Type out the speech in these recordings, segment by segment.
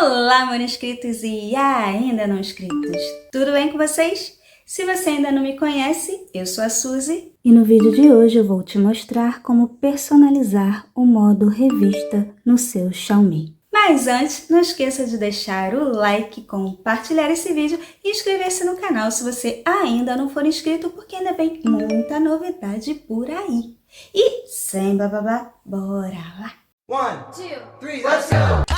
Olá, meus inscritos e ainda não inscritos. Tudo bem com vocês? Se você ainda não me conhece, eu sou a Suzy e no vídeo de hoje eu vou te mostrar como personalizar o modo revista no seu Xiaomi. Mas antes, não esqueça de deixar o like, compartilhar esse vídeo e inscrever-se no canal se você ainda não for inscrito, porque ainda vem muita novidade por aí. E sem bababá, bora lá! 1, 2, 3, let's go!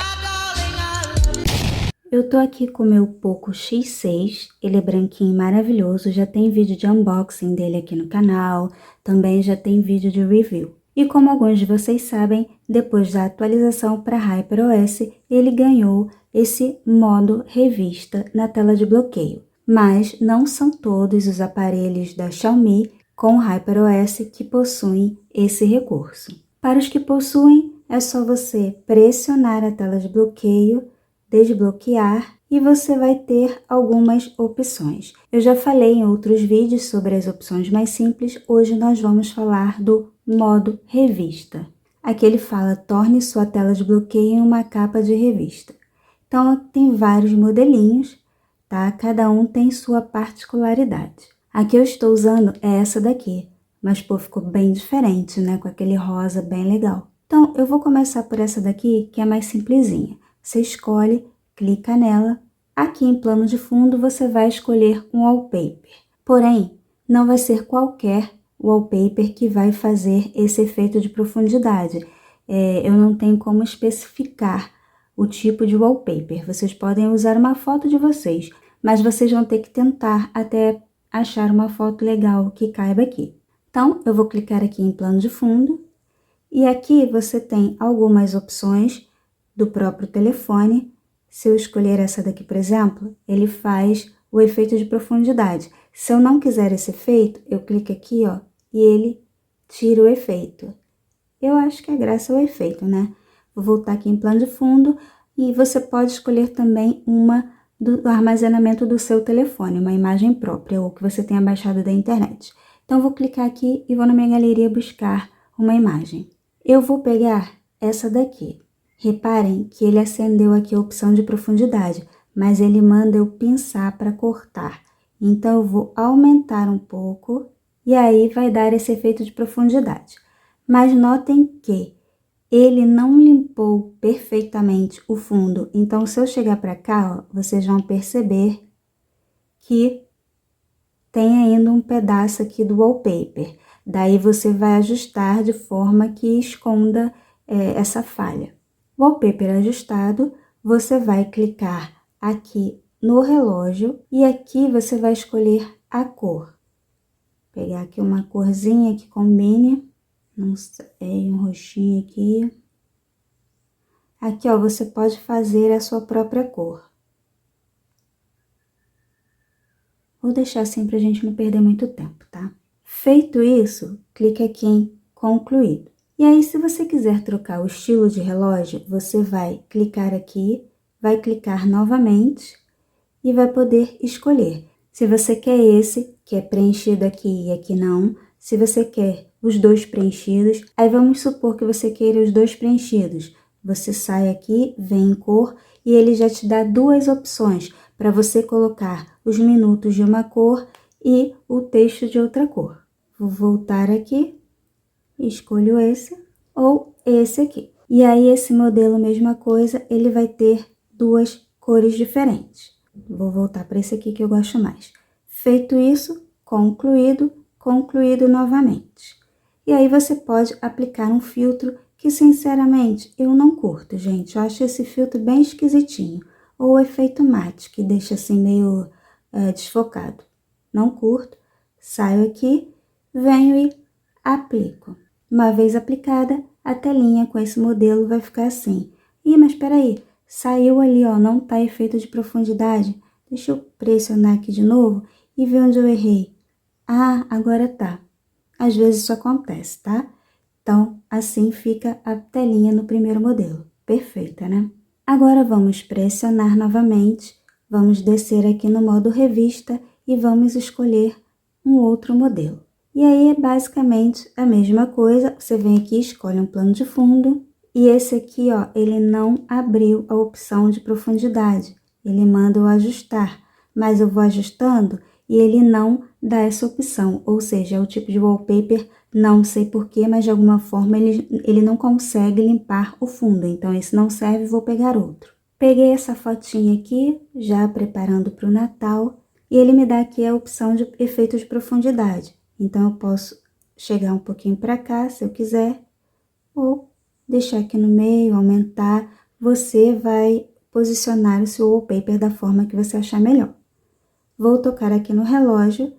Eu tô aqui com o meu Poco X6, ele é branquinho e maravilhoso, já tem vídeo de unboxing dele aqui no canal, também já tem vídeo de review. E como alguns de vocês sabem, depois da atualização para HyperOS, ele ganhou esse modo revista na tela de bloqueio. Mas não são todos os aparelhos da Xiaomi com HyperOS que possuem esse recurso. Para os que possuem, é só você pressionar a tela de bloqueio, desbloquear e você vai ter algumas opções. Eu já falei em outros vídeos sobre as opções mais simples, hoje nós vamos falar do modo revista. Aqui ele fala, torne sua tela de bloqueio em uma capa de revista. Então tem vários modelinhos, tá? Cada um tem sua particularidade. A que eu estou usando é essa daqui, mas pô, ficou bem diferente, né? Com aquele rosa bem legal. Então eu vou começar por essa daqui, que é mais simplesinha. Você escolhe, clica nela. Aqui em plano de fundo você vai escolher um wallpaper. Porém, não vai ser qualquer wallpaper que vai fazer esse efeito de profundidade. Eu não tenho como especificar o tipo de wallpaper. Vocês podem usar uma foto de vocês, mas vocês vão ter que tentar até achar uma foto legal que caiba aqui. Então, eu vou clicar aqui em plano de fundo. E aqui você tem algumas opções do próprio telefone. Se eu escolher essa daqui, por exemplo, ele faz o efeito de profundidade. Se eu não quiser esse efeito, eu clico aqui, ó, e ele tira o efeito. Eu acho que é graças ao efeito, né? Vou voltar aqui em plano de fundo e você pode escolher também uma do armazenamento do seu telefone, uma imagem própria ou que você tenha baixado da internet. Então, vou clicar aqui e vou na minha galeria buscar uma imagem. Eu vou pegar essa daqui. Reparem que ele acendeu aqui a opção de profundidade, mas ele manda eu pinçar para cortar. Então, eu vou aumentar um pouco e aí vai dar esse efeito de profundidade. Mas notem que ele não limpou perfeitamente o fundo. Então, se eu chegar para cá, ó, vocês vão perceber que tem ainda um pedaço aqui do wallpaper. Daí, você vai ajustar de forma que esconda essa falha. Wallpaper ajustado, você vai clicar aqui no relógio e aqui você vai escolher a cor. Vou pegar aqui uma corzinha que combine, não sei, um roxinho aqui. Aqui, ó, você pode fazer a sua própria cor. Vou deixar assim pra gente não perder muito tempo, tá? Feito isso, clique aqui em concluído. E aí, se você quiser trocar o estilo de relógio, você vai clicar aqui, vai clicar novamente e vai poder escolher. Se você quer esse, que é preenchido aqui e aqui não, se você quer os dois preenchidos, aí vamos supor que você queira os dois preenchidos. Você sai aqui, vem em cor e ele já te dá duas opções para você colocar os minutos de uma cor e o texto de outra cor. Vou voltar aqui. Escolho esse ou esse aqui. E aí, esse modelo, mesma coisa, ele vai ter duas cores diferentes. Vou voltar para esse aqui que eu gosto mais. Feito isso, concluído, concluído novamente. E aí, você pode aplicar um filtro que, sinceramente, eu não curto, gente. Eu acho esse filtro bem esquisitinho. Ou o efeito mate, que deixa assim meio desfocado. Não curto. Saio aqui, venho e aplico. Uma vez aplicada, a telinha com esse modelo vai ficar assim. Ih, mas espera aí, saiu ali, ó, não tá efeito de profundidade. Deixa eu pressionar aqui de novo e ver onde eu errei. Ah, agora tá. Às vezes isso acontece, tá? Então, assim fica a telinha no primeiro modelo. Perfeita, né? Agora vamos pressionar novamente, vamos descer aqui no modo revista e vamos escolher um outro modelo. E aí é basicamente a mesma coisa, você vem aqui, escolhe um plano de fundo E esse aqui, ó, ele não abriu a opção de profundidade. Ele manda eu ajustar, mas eu vou ajustando e ele não dá essa opção. Ou seja, é o tipo de wallpaper, não sei porquê, mas de alguma forma ele não consegue limpar o fundo. Então, esse não serve, vou pegar outro. Peguei essa fotinha aqui, já preparando para o Natal, e ele me dá aqui a opção de efeito de profundidade. Então, eu posso chegar um pouquinho para cá, se eu quiser, ou deixar aqui no meio, aumentar. Você vai posicionar o seu wallpaper da forma que você achar melhor. Vou tocar aqui no relógio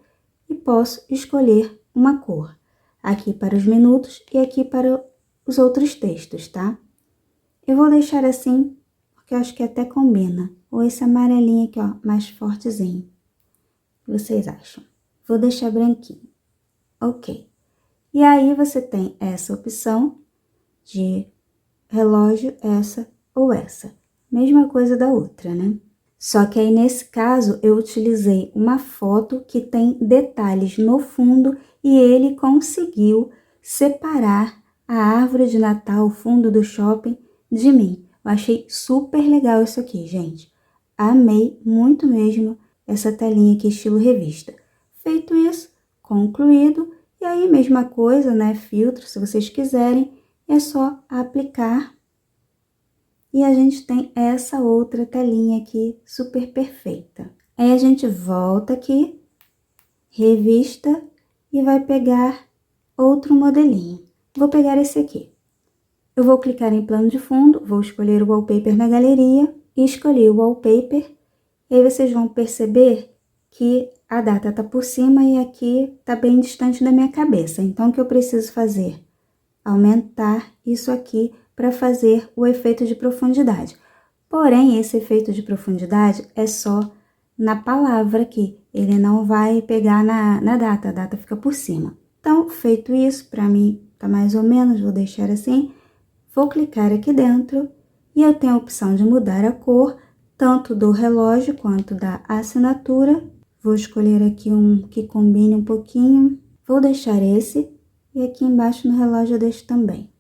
e posso escolher uma cor. Aqui para os minutos e aqui para os outros textos, tá? Eu vou deixar assim, porque eu acho que até combina. Ou esse amarelinho aqui, ó, mais fortezinho. O que vocês acham? Vou deixar branquinho. Ok. E aí, você tem essa opção de relógio, essa ou essa. Mesma coisa da outra, né? Só que aí, nesse caso, eu utilizei uma foto que tem detalhes no fundo e ele conseguiu separar a árvore de Natal, o fundo do shopping, de mim. Eu achei super legal isso aqui, gente. Amei muito mesmo essa telinha aqui, estilo revista. Feito isso, concluído. E aí, mesma coisa, né? Filtro, se vocês quiserem, é só aplicar. E a gente tem essa outra telinha aqui, super perfeita. Aí a gente volta aqui, revista, e vai pegar outro modelinho. Vou pegar esse aqui. Eu vou clicar em plano de fundo, vou escolher o wallpaper na galeria, e escolhi o wallpaper. E aí vocês vão perceber que a data tá por cima e aqui tá bem distante da minha cabeça. Então, o que eu preciso fazer? Aumentar isso aqui para fazer o efeito de profundidade. Porém, esse efeito de profundidade é só na palavra aqui, ele não vai pegar na data, a data fica por cima. Então, feito isso, para mim tá mais ou menos, vou deixar assim, vou clicar aqui dentro e eu tenho a opção de mudar a cor, tanto do relógio quanto da assinatura. Vou escolher aqui um que combine um pouquinho, vou deixar esse. E aqui embaixo no relógio eu deixo também.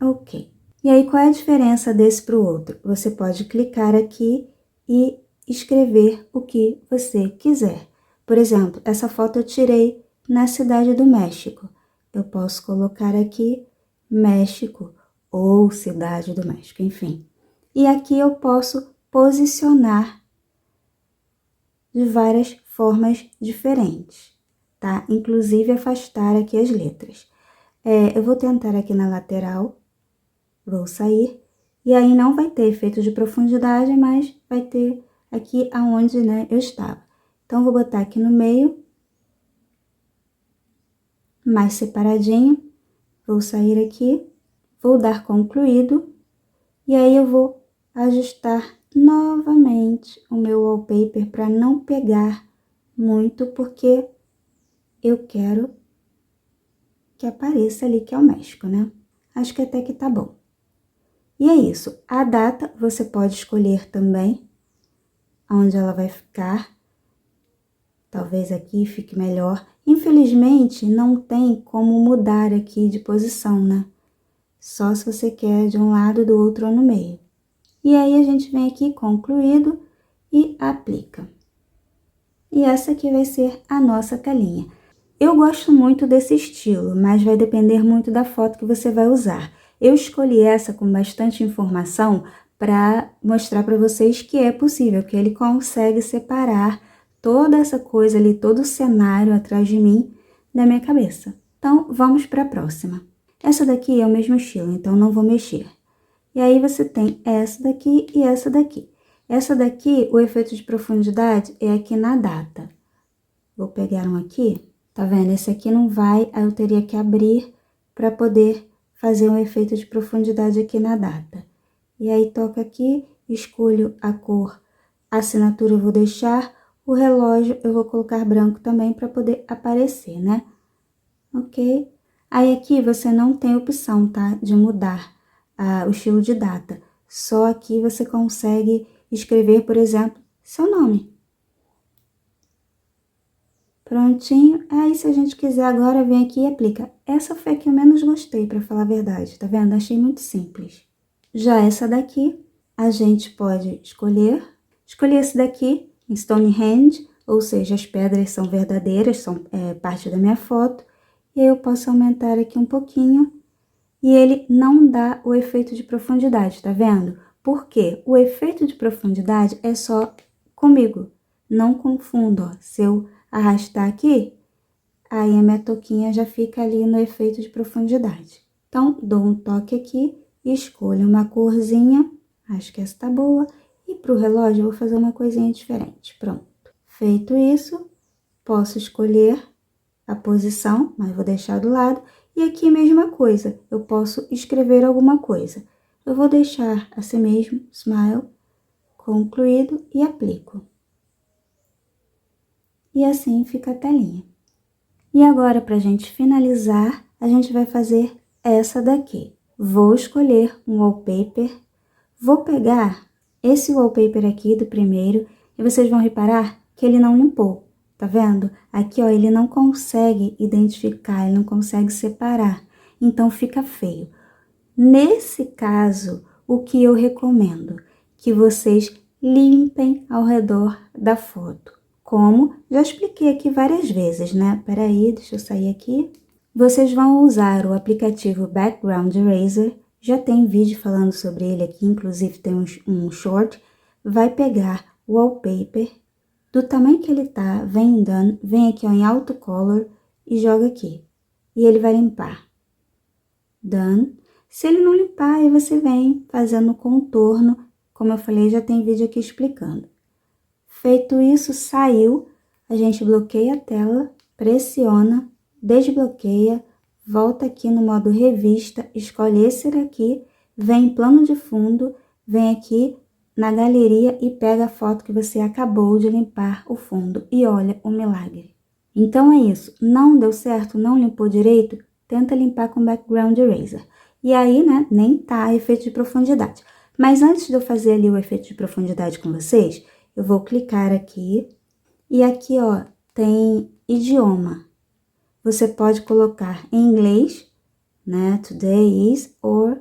Ok. E aí, qual é a diferença desse para o outro? Você pode clicar aqui e escrever o que você quiser. Por exemplo, essa foto eu tirei na cidade do México. Eu posso colocar aqui México ou cidade do México, enfim. E aqui eu posso posicionar de várias formas diferentes, tá? Inclusive afastar aqui as letras. Eu vou tentar aqui na lateral, vou sair, e aí não vai ter efeito de profundidade, mas vai ter aqui aonde, né, eu estava. Então, vou botar aqui no meio, mais separadinho, vou sair aqui, vou dar concluído, e aí eu vou ajustar novamente o meu wallpaper para não pegar muito, porque eu quero que apareça ali que é o México, né? Acho que até que tá bom. E é isso. A data você pode escolher também onde ela vai ficar. Talvez aqui fique melhor. Infelizmente, não tem como mudar aqui de posição, né? Só se você quer de um lado, do outro ou no meio. E aí, a gente vem aqui, concluído, e aplica. E essa aqui vai ser a nossa telinha. Eu gosto muito desse estilo, mas vai depender muito da foto que você vai usar. Eu escolhi essa com bastante informação para mostrar para vocês que é possível, que ele consegue separar toda essa coisa ali, todo o cenário atrás de mim, da minha cabeça. Então, vamos para a próxima. Essa daqui é o mesmo estilo, então não vou mexer. E aí você tem essa daqui e essa daqui. Essa daqui, o efeito de profundidade é aqui na data. Vou pegar um aqui. Tá vendo? Esse aqui não vai, aí eu teria que abrir para poder fazer um efeito de profundidade aqui na data. E aí, toco aqui, escolho a cor, a assinatura eu vou deixar, o relógio eu vou colocar branco também para poder aparecer, né? Ok? Aí, aqui você não tem opção, tá? De mudar o estilo de data. Só aqui você consegue escrever, por exemplo, seu nome. Prontinho. Aí, se a gente quiser agora, vem aqui e aplica. Essa foi a que eu menos gostei, pra falar a verdade, tá vendo? Achei muito simples. Já essa daqui, a gente pode escolher esse daqui, em Stonehenge, ou seja, as pedras são verdadeiras, são parte da minha foto. E aí eu posso aumentar aqui um pouquinho. E ele não dá o efeito de profundidade, tá vendo? Porque o efeito de profundidade é só comigo. Não confundo, ó. Se eu arrastar aqui, aí a minha touquinha já fica ali no efeito de profundidade. Então, dou um toque aqui e escolho uma corzinha. Acho que essa tá boa. E pro relógio eu vou fazer uma coisinha diferente. Pronto. Feito isso, posso escolher a posição, mas vou deixar do lado. E aqui mesma coisa, eu posso escrever alguma coisa. Eu vou deixar assim mesmo, smile, concluído e aplico. E assim fica a telinha. E agora, para a gente finalizar, a gente vai fazer essa daqui. Vou escolher um wallpaper, vou pegar esse wallpaper aqui do primeiro e vocês vão reparar que ele não limpou. Tá vendo? Aqui, ó, ele não consegue identificar, ele não consegue separar, então fica feio. Nesse caso, o que eu recomendo? Que vocês limpem ao redor da foto. Como já expliquei aqui várias vezes, né? Peraí, deixa eu sair aqui. Vocês vão usar o aplicativo Background Eraser, já tem vídeo falando sobre ele aqui, inclusive tem um short. Vai pegar o wallpaper do tamanho que ele tá, vem em Done, vem aqui ó, em Auto Color e joga aqui. E ele vai limpar. Done. Se ele não limpar, aí você vem fazendo contorno, como eu falei, já tem vídeo aqui explicando. Feito isso, saiu, a gente bloqueia a tela, pressiona, desbloqueia, volta aqui no modo revista, escolhe esse daqui, vem em plano de fundo, vem aqui na galeria e pega a foto que você acabou de limpar o fundo e olha o milagre. Então é isso, não deu certo, não limpou direito, tenta limpar com Background Eraser. E aí, né, nem tá efeito de profundidade. Mas antes de eu fazer ali o efeito de profundidade com vocês, eu vou clicar aqui e aqui, ó, tem idioma. Você pode colocar em inglês, né, today is, or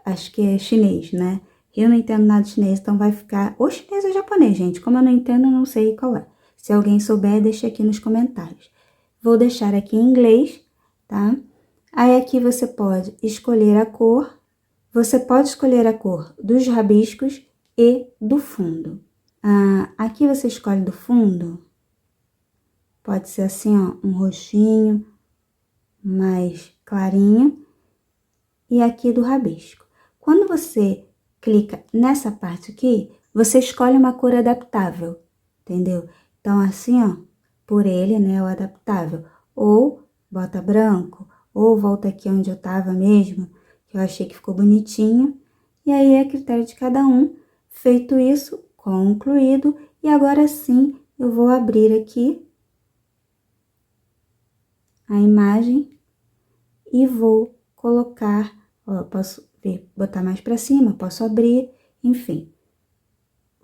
acho que é chinês, né? Eu não entendo nada de chinês, então vai ficar ou chinês ou japonês, gente. Como eu não entendo, eu não sei qual é. Se alguém souber, deixa aqui nos comentários. Vou deixar aqui em inglês, tá? Aí aqui você pode escolher a cor. Você pode escolher a cor dos rabiscos e do fundo. Aqui você escolhe do fundo. Pode ser assim, ó, um roxinho mais clarinho. E aqui do rabisco. Quando você clica nessa parte aqui, você escolhe uma cor adaptável, entendeu? Então, assim, ó, por ele, né, o adaptável. Ou bota branco, ou volta aqui onde eu tava mesmo, que eu achei que ficou bonitinho. E aí é critério de cada um. Feito isso, concluído. E agora sim, eu vou abrir aqui a imagem e vou colocar, ó, posso botar mais pra cima, posso abrir, enfim.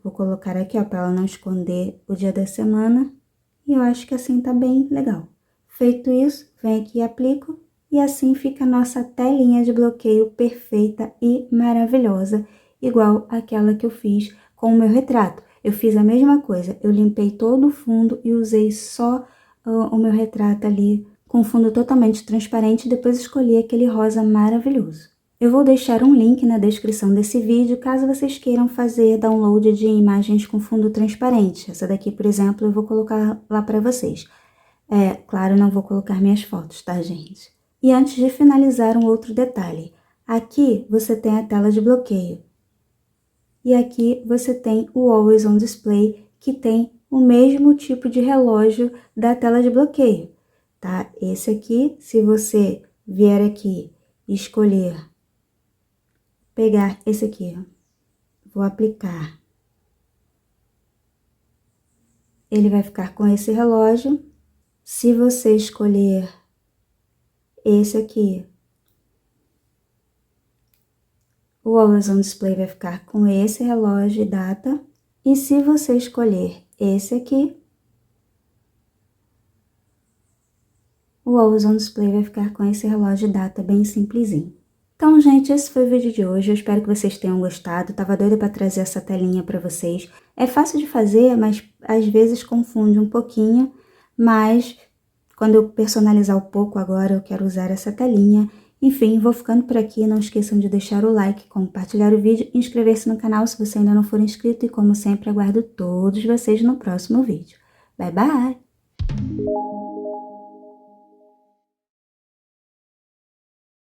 Vou colocar aqui, ó, pra ela não esconder o dia da semana. E eu acho que assim tá bem legal. Feito isso, vem aqui e aplico. E assim fica a nossa telinha de bloqueio perfeita e maravilhosa, igual aquela que eu fiz com o meu retrato. Eu fiz a mesma coisa, eu limpei todo o fundo e usei só o meu retrato ali com fundo totalmente transparente e depois escolhi aquele rosa maravilhoso. Eu vou deixar um link na descrição desse vídeo, caso vocês queiram fazer download de imagens com fundo transparente. Essa daqui, por exemplo, eu vou colocar lá para vocês. Claro, não vou colocar minhas fotos, tá, gente? E antes de finalizar, um outro detalhe. Aqui você tem a tela de bloqueio. E aqui você tem o Always on Display, que tem o mesmo tipo de relógio da tela de bloqueio, tá? Esse aqui, se você vier aqui e escolher, pegar esse aqui, ó, vou aplicar. Ele vai ficar com esse relógio. Se você escolher esse aqui, o Always on Display vai ficar com esse relógio e data. E se você escolher esse aqui, o Always on Display vai ficar com esse relógio e data bem simplesinho. Então, gente, esse foi o vídeo de hoje. Eu espero que vocês tenham gostado. Tava doida para trazer essa telinha para vocês. É fácil de fazer, mas às vezes confunde um pouquinho. Mas quando eu personalizar um pouco agora, eu quero usar essa telinha. Enfim, vou ficando por aqui. Não esqueçam de deixar o like, compartilhar o vídeo e inscrever-se no canal se você ainda não for inscrito. E como sempre, aguardo todos vocês no próximo vídeo. Bye, bye!